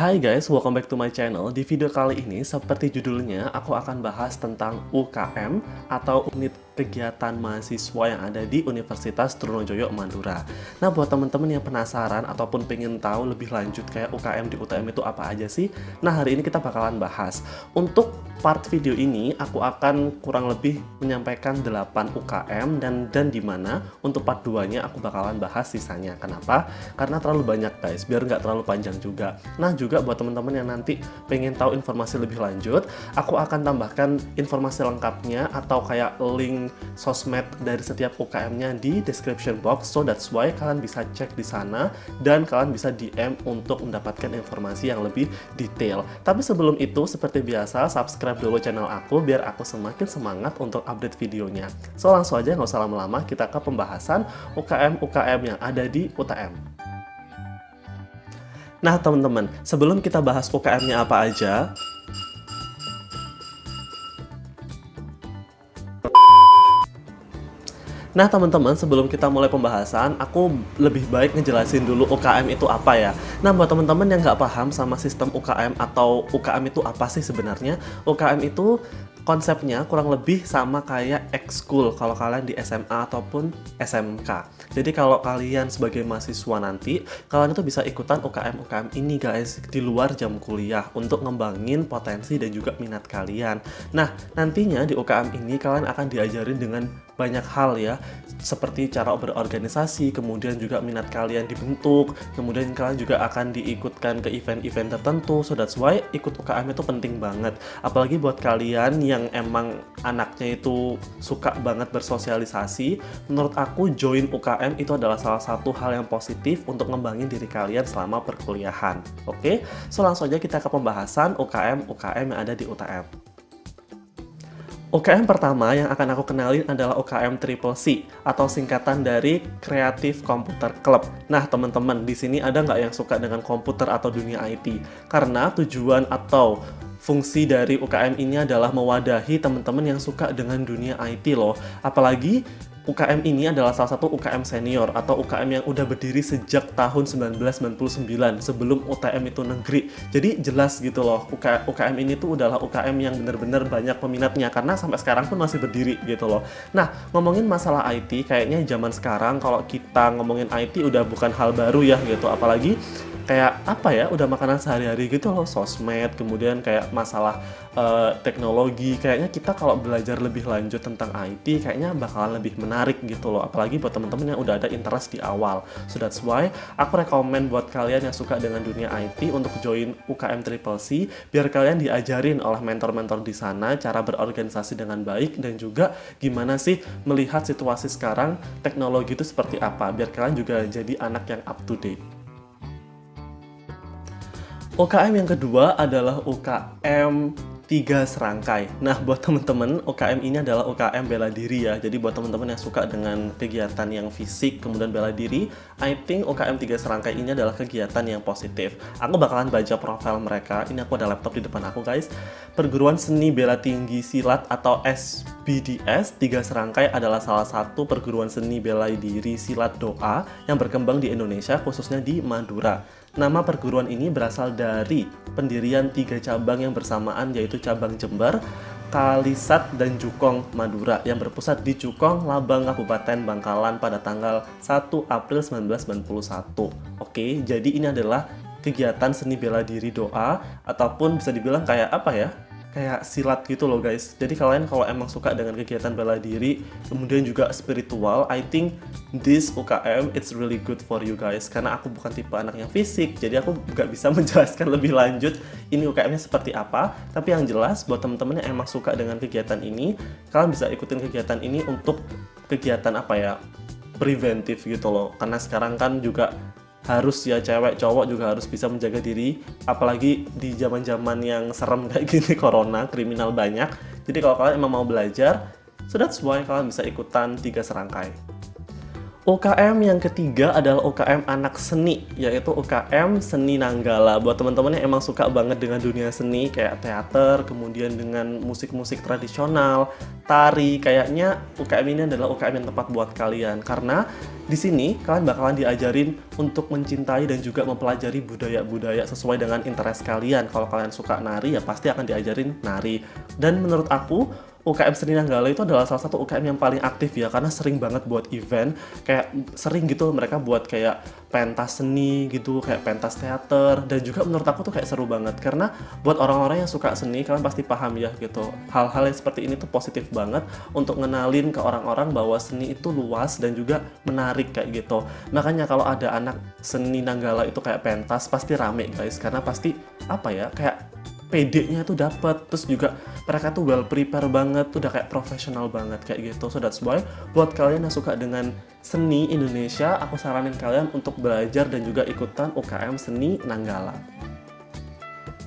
Hai guys, welcome back to my channel. Di video kali ini, seperti judulnya, aku akan bahas tentang UKM atau unit kegiatan mahasiswa yang ada di Universitas Trunojoyo Madura. Nah, buat teman-teman yang penasaran ataupun pengen tahu lebih lanjut kayak UKM di UTM itu apa aja sih? Nah, hari ini kita bakalan bahas. Untuk part video ini, aku akan kurang lebih menyampaikan 8 UKM dan di mana untuk part 2-nya aku bakalan bahas sisanya. Kenapa? Karena terlalu banyak guys, biar nggak terlalu panjang juga. Nah, juga buat teman-teman yang nanti pengen tahu informasi lebih lanjut, aku akan tambahkan informasi lengkapnya atau kayak link sosmed dari setiap UKM-nya di description box, so that's why kalian bisa cek di sana dan kalian bisa DM untuk mendapatkan informasi yang lebih detail. Tapi sebelum itu, seperti biasa, subscribe dulu channel aku biar aku semakin semangat untuk update videonya. So langsung aja, nggak usah lama-lama, kita ke pembahasan UKM-UKM yang ada di UTM. Nah teman-teman, sebelum kita bahas UKM-nya apa aja, nah teman-teman, sebelum kita mulai pembahasan, aku lebih baik ngejelasin dulu UKM itu apa ya. Nah, buat teman-teman yang nggak paham sama sistem UKM atau UKM itu apa sih sebenarnya, UKM itu konsepnya kurang lebih sama kayak ekskul kalau kalian di SMA ataupun SMK. Jadi kalau kalian sebagai mahasiswa nanti, kalian itu bisa ikutan UKM-UKM ini guys, di luar jam kuliah untuk ngembangin potensi dan juga minat kalian. Nah, nantinya di UKM ini kalian akan diajarin dengan banyak hal ya, seperti cara berorganisasi, kemudian juga minat kalian dibentuk, kemudian kalian juga akan diikutkan ke event-event tertentu. So that's why ikut UKM itu penting banget. Apalagi buat kalian yang emang anaknya itu suka banget bersosialisasi, menurut aku join UKM itu adalah salah satu hal yang positif untuk ngembangin diri kalian selama perkuliahan. Oke, so langsung aja kita ke pembahasan UKM-UKM yang ada di UTM. UKM pertama yang akan aku kenalin adalah UKM Triple C atau singkatan dari Creative Computer Club. Nah teman-teman, di sini ada nggak yang suka dengan komputer atau dunia IT? Karena tujuan atau fungsi dari UKM ini adalah mewadahi teman-teman yang suka dengan dunia IT loh. Apalagi UKM ini adalah salah satu UKM senior atau UKM yang udah berdiri sejak tahun 1999 sebelum UTM itu negeri. Jadi jelas gitu loh, UKM ini tuh adalah UKM yang bener-bener banyak peminatnya karena sampai sekarang pun masih berdiri gitu loh. Nah, ngomongin masalah IT, kayaknya zaman sekarang kalau kita ngomongin IT udah bukan hal baru ya gitu, apalagi kayak apa ya, udah makanan sehari-hari gitu loh, sosmed, kemudian kayak masalah teknologi. Kayaknya kita kalau belajar lebih lanjut tentang IT kayaknya bakalan lebih menarik gitu loh, apalagi buat teman-teman yang udah ada interest di awal. So that's why aku rekomen buat kalian yang suka dengan dunia IT untuk join UKM Triple C, biar kalian diajarin oleh mentor-mentor di sana cara berorganisasi dengan baik dan juga gimana sih melihat situasi sekarang teknologi itu seperti apa, biar kalian juga jadi anak yang up to date. UKM yang kedua adalah UKM 3 serangkai. Nah, buat teman-teman, UKM ini adalah UKM bela diri ya. Jadi buat teman-teman yang suka dengan kegiatan yang fisik kemudian bela diri, I think UKM 3 serangkai ini adalah kegiatan yang positif. Aku bakalan baca profil mereka. Ini aku ada laptop di depan aku guys. Perguruan Seni Bela Tinggi Silat atau SBDS 3 serangkai adalah salah satu perguruan seni bela diri silat doa yang berkembang di Indonesia, khususnya di Madura. Nama perguruan ini berasal dari pendirian 3 cabang yang bersamaan, yaitu cabang Jember, Kalisat, dan Jukong Madura yang berpusat di Jukong, Labang, Kabupaten Bangkalan pada tanggal 1 April 1991. Oke, jadi ini adalah kegiatan seni bela diri doa ataupun bisa dibilang kayak apa ya? Kayak silat gitu loh guys. Jadi kalian kalau emang suka dengan kegiatan bela diri, kemudian juga spiritual, I think this UKM it's really good for you guys. Karena aku bukan tipe anak yang fisik, jadi aku nggak bisa menjelaskan lebih lanjut ini UKM-nya seperti apa. Tapi yang jelas buat teman-teman yang emang suka dengan kegiatan ini, kalian bisa ikutin kegiatan ini untuk kegiatan apa ya, preventif gitu loh. Karena sekarang kan juga harus ya, cewek cowok juga harus bisa menjaga diri, apalagi di zaman-zaman yang serem kayak gini, corona, kriminal banyak. Jadi kalau kalian emang mau belajar, so that's why kalian bisa ikutan 3 serangkai. UKM yang ketiga adalah UKM anak seni, yaitu UKM Seni Nanggala. Buat teman-teman yang emang suka banget dengan dunia seni, kayak teater, kemudian dengan musik-musik tradisional, tari, kayaknya UKM ini adalah UKM yang tepat buat kalian. Karena di sini kalian bakalan diajarin untuk mencintai dan juga mempelajari budaya-budaya sesuai dengan interest kalian. Kalau kalian suka nari, ya pasti akan diajarin nari. Dan menurut aku, UKM Seni Nanggala itu adalah salah satu UKM yang paling aktif ya, karena sering banget buat event, kayak sering gitu mereka buat kayak pentas seni gitu, kayak pentas teater, dan juga menurut aku tuh kayak seru banget, karena buat orang-orang yang suka seni, kalian pasti paham ya gitu, hal-hal yang seperti ini tuh positif banget untuk ngenalin ke orang-orang bahwa seni itu luas dan juga menarik kayak gitu. Makanya kalau ada anak Seni Nanggala itu kayak pentas, pasti rame guys, karena pasti apa ya, kayak PD-nya tuh dapat, terus juga mereka tuh well prepare banget, tuh udah kayak profesional banget kayak gitu. So that's why buat kalian yang suka dengan seni Indonesia, aku saranin kalian untuk belajar dan juga ikutan UKM Seni Nanggala.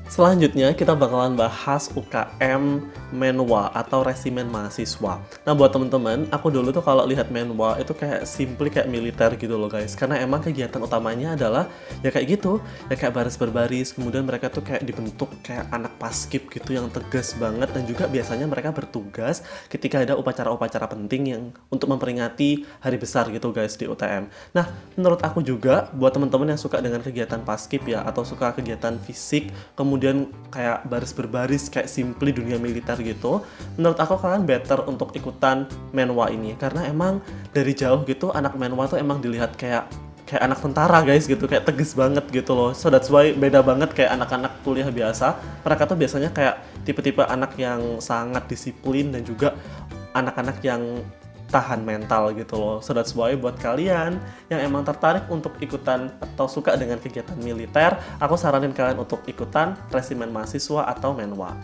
Selanjutnya kita bakalan bahas UKM Menwa atau Resimen Mahasiswa. Nah buat temen-temen, aku dulu tuh kalau lihat Menwa itu kayak simply kayak militer gitu loh guys. Karena emang kegiatan utamanya adalah ya kayak gitu, ya kayak baris berbaris. Kemudian mereka tuh kayak dibentuk kayak anak paskib gitu yang tegas banget. Dan juga biasanya mereka bertugas ketika ada upacara-upacara penting yang untuk memperingati hari besar gitu guys di UTM. Nah menurut aku juga buat temen-temen yang suka dengan kegiatan paskib ya, atau suka kegiatan fisik, kemudian kayak baris berbaris kayak simply dunia militer gitu, menurut aku kalian better untuk ikutan Menwa ini, karena emang dari jauh gitu anak Menwa tuh emang dilihat kayak anak tentara guys gitu, kayak tegas banget gitu loh. So that's why beda banget kayak anak-anak kuliah biasa. Mereka tuh biasanya kayak tipe-tipe anak yang sangat disiplin dan juga anak-anak yang tahan mental gitu loh. So that's why buat kalian yang emang tertarik untuk ikutan atau suka dengan kegiatan militer, aku saranin kalian untuk ikutan Resimen Mahasiswa atau Menwa.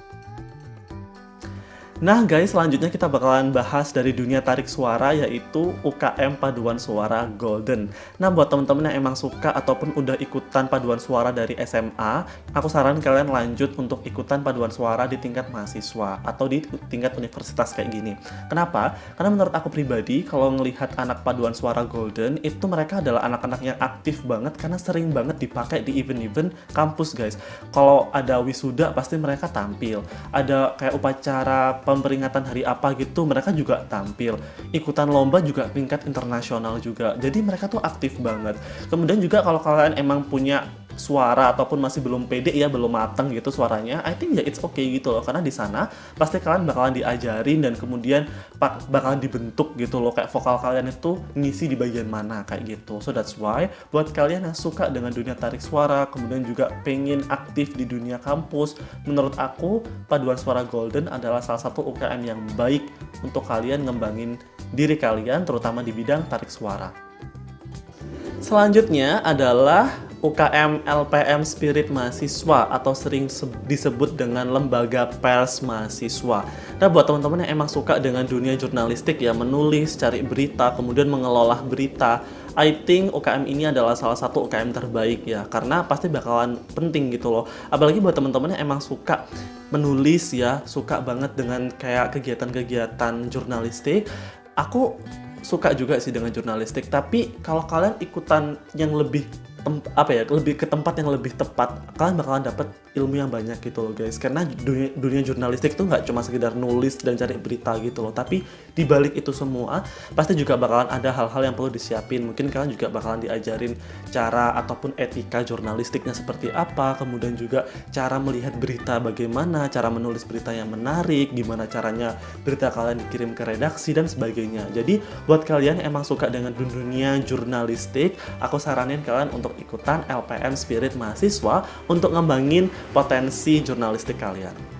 Nah guys, selanjutnya kita bakalan bahas dari dunia tarik suara, yaitu UKM Paduan Suara Golden. Nah buat temen-temen yang emang suka ataupun udah ikutan paduan suara dari SMA, aku saranin kalian lanjut untuk ikutan paduan suara di tingkat mahasiswa atau di tingkat universitas kayak gini. Kenapa? Karena menurut aku pribadi, kalau ngelihat anak paduan suara Golden, itu mereka adalah anak-anak yang aktif banget karena sering banget dipakai di event-event kampus guys. Kalau ada wisuda pasti mereka tampil, ada kayak upacara peringatan hari apa gitu, mereka juga tampil. Ikutan lomba juga tingkat internasional juga. Jadi mereka tuh aktif banget. Kemudian juga kalau kalian emang punya suara ataupun masih belum pede ya, belum matang gitu suaranya, I think ya it's okay gitu loh, karena di sana pasti kalian bakalan diajarin dan kemudian bakalan dibentuk gitu loh, kayak vokal kalian itu ngisi di bagian mana kayak gitu. So that's why buat kalian yang suka dengan dunia tarik suara, kemudian juga pengen aktif di dunia kampus, menurut aku Paduan Suara Golden adalah salah satu UKM yang baik untuk kalian ngembangin diri kalian, terutama di bidang tarik suara. Selanjutnya adalah UKM LPM Spirit Mahasiswa atau sering disebut dengan Lembaga Pers Mahasiswa. Nah buat teman-teman yang emang suka dengan dunia jurnalistik ya, menulis, cari berita, kemudian mengelola berita, I think UKM ini adalah salah satu UKM terbaik ya, karena pasti bakalan penting gitu loh. Apalagi buat teman-teman yang emang suka menulis ya, suka banget dengan kayak kegiatan-kegiatan jurnalistik. Aku suka juga sih dengan jurnalistik, tapi kalau kalian ikutan yang lebih lebih ke tempat yang lebih tepat, kalian bakalan dapet ilmu yang banyak gitu loh guys. Karena dunia jurnalistik itu nggak cuma sekedar nulis dan cari berita gitu loh, tapi dibalik itu semua pasti juga bakalan ada hal-hal yang perlu disiapin. Mungkin kalian juga bakalan diajarin cara ataupun etika jurnalistiknya seperti apa, kemudian juga cara melihat berita bagaimana, cara menulis berita yang menarik, gimana caranya berita kalian dikirim ke redaksi dan sebagainya. Jadi buat kalian yang emang suka dengan dunia jurnalistik, aku saranin kalian untuk ikutan LPM Spirit Mahasiswa untuk ngembangin potensi jurnalistik kalian.